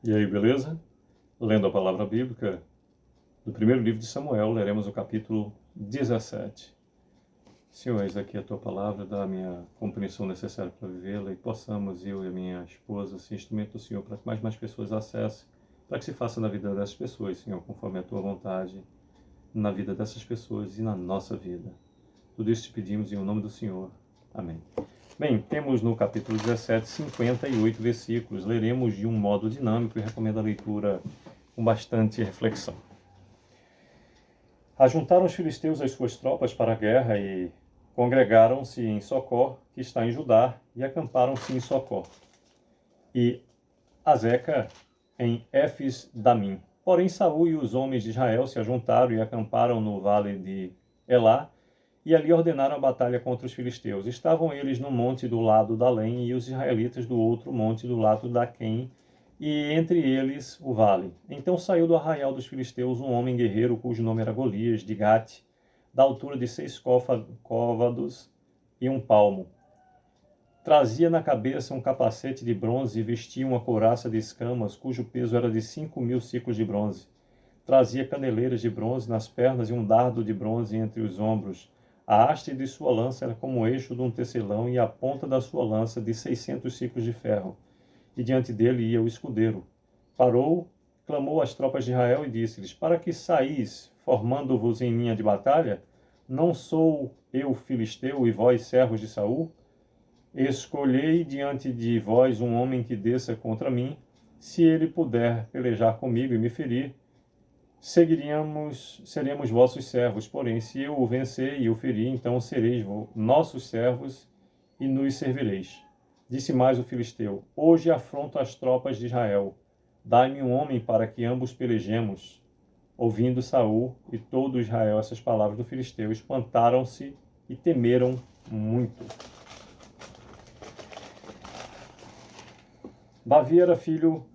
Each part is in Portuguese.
E aí, beleza? Lendo a palavra bíblica do primeiro livro de Samuel, leremos o capítulo 17. Senhor, eis aqui a tua palavra, dá a minha compreensão necessária para vivê-la e possamos, eu e a minha esposa, ser instrumento do Senhor para que mais pessoas acessem, para que se faça na vida dessas pessoas, Senhor, conforme a tua vontade, na vida dessas pessoas e na nossa vida. Tudo isso te pedimos em nome do Senhor. Amém. Bem, temos no capítulo 17, 58 versículos. Leremos de um modo dinâmico e recomendo a leitura com bastante reflexão. Ajuntaram os filisteus as suas tropas para a guerra e congregaram-se em Socó, que está em Judá, e acamparam-se em Socó. E Azeca em Éfes-Damim. Porém, Saul e os homens de Israel se ajuntaram e acamparam no vale de Elá, e ali ordenaram a batalha contra os filisteus. Estavam eles no monte do lado da Além e os israelitas do outro monte do lado da Quém, e entre eles o vale. Então saiu do arraial dos filisteus um homem guerreiro cujo nome era Golias, de Gate, da altura de 6 côvados e 1 palmo. Trazia na cabeça um capacete de bronze e vestia uma couraça de escamas, cujo peso era de 5.000 siclos de bronze. Trazia caneleiras de bronze nas pernas e um dardo de bronze entre os ombros. A haste de sua lança era como o eixo de um tecelão e a ponta da sua lança de 600 siclos de ferro. E diante dele ia o escudeiro. Parou, clamou às tropas de Israel e disse-lhes: Para que saís, formando-vos em linha de batalha? Não sou eu filisteu e vós servos de Saul? Escolhei diante de vós um homem que desça contra mim. Se ele puder pelejar comigo e me ferir, seremos vossos servos. Porém, se eu o vencer e o ferir, então sereis nossos servos e nos servireis. Disse mais o filisteu: Hoje afronto as tropas de Israel. Dai-me um homem para que ambos pelejemos. Ouvindo Saul e todo Israel essas palavras do filisteu, espantaram-se e temeram muito. Davi era filho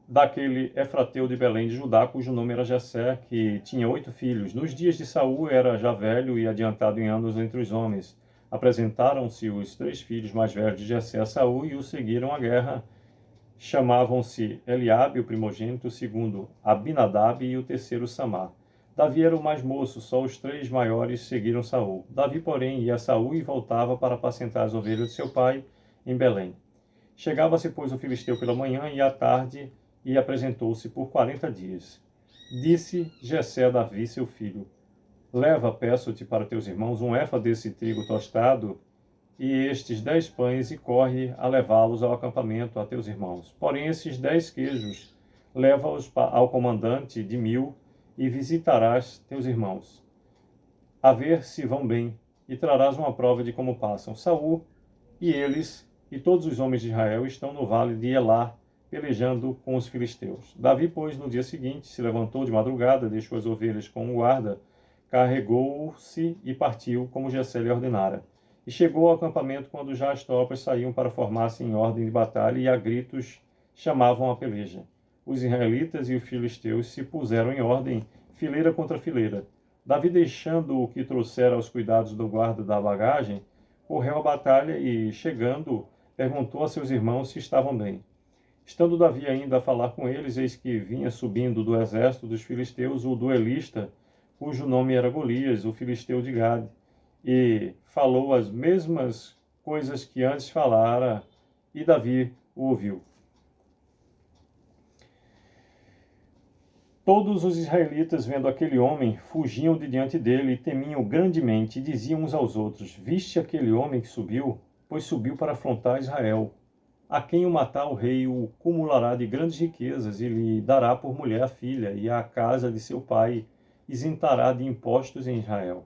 daquele Efrateu de Belém de Judá, cujo nome era Jessé, que tinha 8 filhos. Nos dias de Saul era já velho e adiantado em anos entre os homens. Apresentaram-se os 3 filhos mais velhos de Jessé a Saul e o seguiram à guerra. Chamavam-se Eliabe, o primogênito, o segundo Abinadab e o terceiro Samar. Davi era o mais moço, só os 3 maiores seguiram Saul. Davi, porém, ia a Saul e voltava para apacentar as ovelhas de seu pai em Belém. Chegava-se, pois, o filisteu pela manhã e à tarde, e apresentou-se por 40 dias. Disse Jessé a Davi, seu filho: Leva, peço-te, para teus irmãos um efa desse trigo tostado e estes 10 pães, e corre a levá-los ao acampamento a teus irmãos. Porém, esses 10 queijos, leva-os ao comandante de 1000, e visitarás teus irmãos, a ver se vão bem, e trarás uma prova de como passam. Saul e eles e todos os homens de Israel estão no vale de Elá, pelejando com os filisteus. Davi, pois, no dia seguinte, se levantou de madrugada, deixou as ovelhas com um guarda, carregou-se e partiu, como Jessé lhe ordenara. E chegou ao acampamento quando já as tropas saíam para formar-se em ordem de batalha e a gritos chamavam a peleja. Os israelitas e os filisteus se puseram em ordem, fileira contra fileira. Davi, deixando o que trouxera aos cuidados do guarda da bagagem, correu à batalha e, chegando, perguntou a seus irmãos se estavam bem. Estando Davi ainda a falar com eles, eis que vinha subindo do exército dos filisteus o duelista, cujo nome era Golias, o filisteu de Gade, e falou as mesmas coisas que antes falara, e Davi o ouviu. Todos os israelitas, vendo aquele homem, fugiam de diante dele e temiam grandemente, e diziam uns aos outros: Viste aquele homem que subiu? Pois subiu para afrontar Israel. A quem o matar, o rei o cumulará de grandes riquezas e lhe dará por mulher a filha, e a casa de seu pai isentará de impostos em Israel.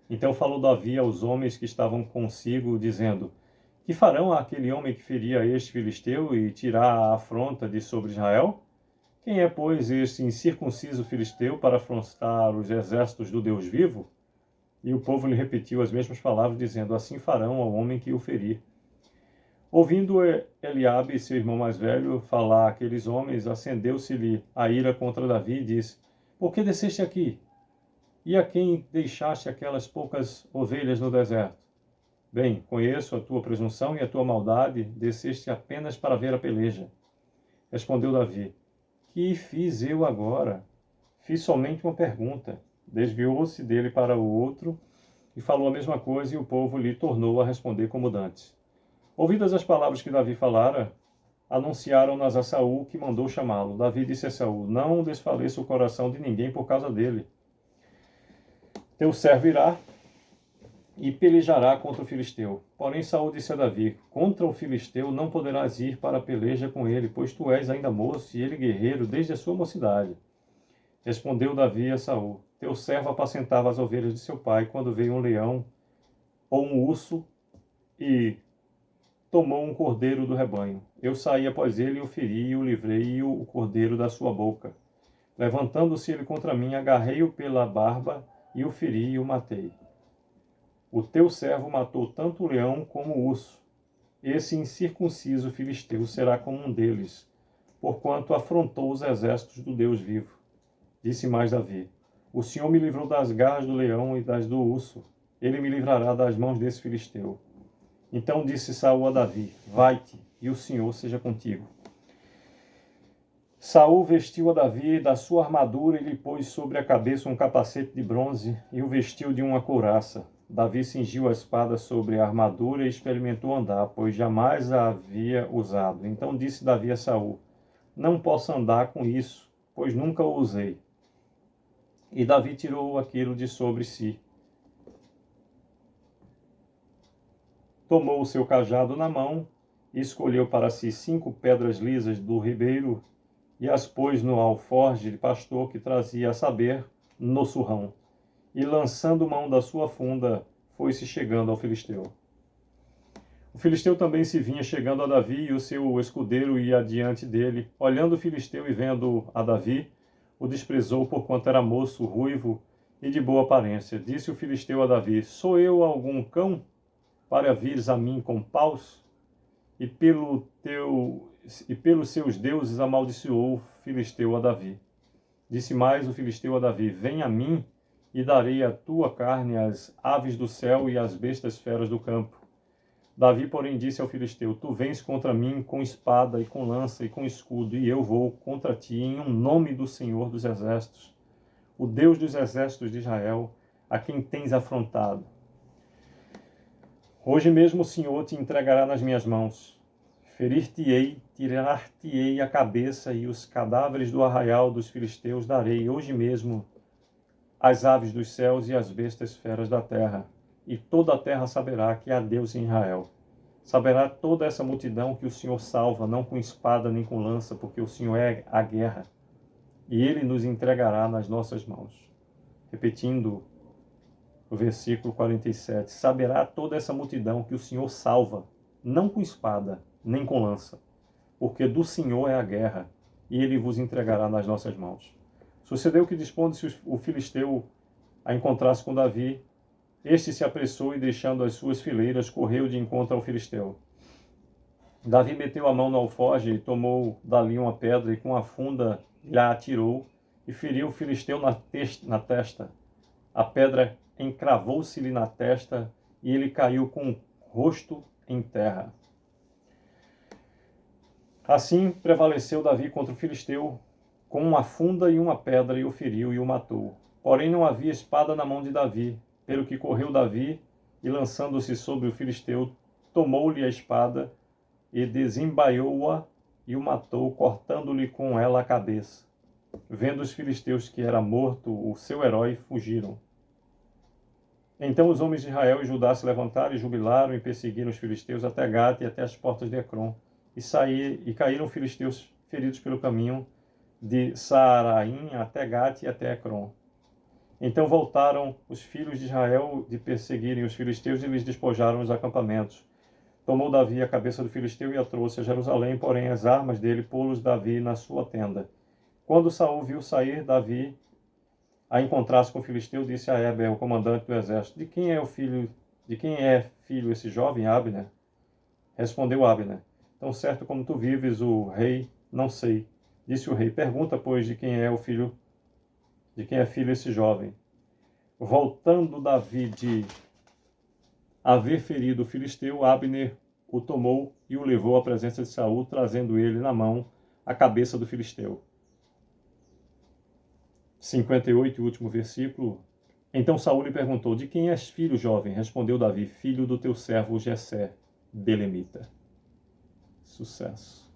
Então falou Davi aos homens que estavam consigo, dizendo: Que farão àquele homem que feria este filisteu e tirar a afronta de sobre Israel? Quem é, pois, este incircunciso filisteu para afrontar os exércitos do Deus vivo? E o povo lhe repetiu as mesmas palavras, dizendo: Assim farão ao homem que o ferir. Ouvindo Eliabe, seu irmão mais velho, falar àqueles homens, acendeu-se-lhe a ira contra Davi e disse: Por que desceste aqui? E a quem deixaste aquelas poucas ovelhas no deserto? Bem, conheço a tua presunção e a tua maldade, desceste apenas para ver a peleja. Respondeu Davi: Que fiz eu agora? Fiz somente uma pergunta. Desviou-se dele para o outro e falou a mesma coisa, e o povo lhe tornou a responder como dantes. Ouvidas as palavras que Davi falara, anunciaram-nas a Saul, que mandou chamá-lo. Davi disse a Saul: Não desfaleça o coração de ninguém por causa dele. Teu servo irá e pelejará contra o filisteu. Porém Saul disse a Davi: Contra o filisteu não poderás ir para a peleja com ele, pois tu és ainda moço e ele guerreiro desde a sua mocidade. Respondeu Davi a Saul: Teu servo apacentava as ovelhas de seu pai, quando veio um leão ou um urso e tomou um cordeiro do rebanho. Eu saí após ele e o feri e o livrei e o cordeiro da sua boca. Levantando-se ele contra mim, agarrei-o pela barba e o feri e o matei. O teu servo matou tanto o leão como o urso. Esse incircunciso filisteu será como um deles, porquanto afrontou os exércitos do Deus vivo. Disse mais Davi: O Senhor me livrou das garras do leão e das do urso. Ele me livrará das mãos desse filisteu. Então disse Saul a Davi: Vai-te, e o Senhor seja contigo. Saul vestiu a Davi da sua armadura e lhe pôs sobre a cabeça um capacete de bronze e o vestiu de uma couraça. Davi cingiu a espada sobre a armadura e experimentou andar, pois jamais a havia usado. Então disse Davi a Saul: Não posso andar com isso, pois nunca o usei. E Davi tirou aquilo de sobre si. Tomou o seu cajado na mão e escolheu para si 5 pedras lisas do ribeiro e as pôs no alforje de pastor que trazia, a saber, no surrão. E lançando mão da sua funda, foi-se chegando ao filisteu. O filisteu também se vinha chegando a Davi, e o seu escudeiro ia adiante dele. Olhando o filisteu e vendo a Davi, o desprezou porquanto era moço, ruivo e de boa aparência. Disse o filisteu a Davi: Sou eu algum cão para vires a mim com paus? E pelos seus deuses amaldiçoou o filisteu a Davi. Disse mais o filisteu a Davi: Vem a mim, e darei a tua carne às aves do céu e às bestas feras do campo. Davi, porém, disse ao filisteu: Tu vens contra mim com espada e com lança e com escudo, e eu vou contra ti em um nome do Senhor dos Exércitos, o Deus dos exércitos de Israel, a quem tens afrontado. Hoje mesmo o Senhor te entregará nas minhas mãos. Ferir-te-ei, tirar-te-ei a cabeça, e os cadáveres do arraial dos filisteus darei hoje mesmo às aves dos céus e às bestas feras da terra. E toda a terra saberá que há Deus em Israel. Saberá toda essa multidão que o Senhor salva, não com espada nem com lança, porque o Senhor é a guerra, e ele nos entregará nas nossas mãos. Repetindo o versículo 47, saberá toda essa multidão que o Senhor salva, não com espada, nem com lança, porque do Senhor é a guerra, e ele vos entregará nas nossas mãos. Sucedeu que, dispondo-se o filisteu a encontrar-se com Davi, este se apressou e, deixando as suas fileiras, correu de encontro ao filisteu. Davi meteu a mão no alforje e tomou dali uma pedra e com a funda lhe atirou e feriu o filisteu na testa. A pedra encravou-se-lhe na testa e ele caiu com o rosto em terra. Assim prevaleceu Davi contra o filisteu com uma funda e uma pedra, e o feriu e o matou. Porém não havia espada na mão de Davi, pelo que correu Davi e, lançando-se sobre o filisteu, tomou-lhe a espada e desembaiou-a e o matou, cortando-lhe com ela a cabeça. Vendo os filisteus que era morto o seu herói, fugiram. Então os homens de Israel e Judá se levantaram e jubilaram e perseguiram os filisteus até Gate e até as portas de Ecrom. E caíram filisteus feridos pelo caminho de Saaraim até Gate e até Ecrom. Então voltaram os filhos de Israel de perseguirem os filisteus e lhes despojaram os acampamentos. Tomou Davi a cabeça do filisteu e a trouxe a Jerusalém, porém as armas dele pô-los Davi na sua tenda. Quando Saul viu sair Davi a encontrar-se com o filisteu, disse a Heber, o comandante do exército: De quem é filho esse jovem, Abner? Respondeu Abner: Tão certo como tu vives, o rei, não sei. Disse o rei: Pergunta, pois, de quem é filho esse jovem. Voltando Davi de haver ferido o filisteu, Abner o tomou e o levou à presença de Saul, trazendo ele na mão a cabeça do filisteu. 58, último versículo. Então Saul lhe perguntou: de quem és filho, jovem? Respondeu Davi: filho do teu servo Jessé, belemita. Sucesso.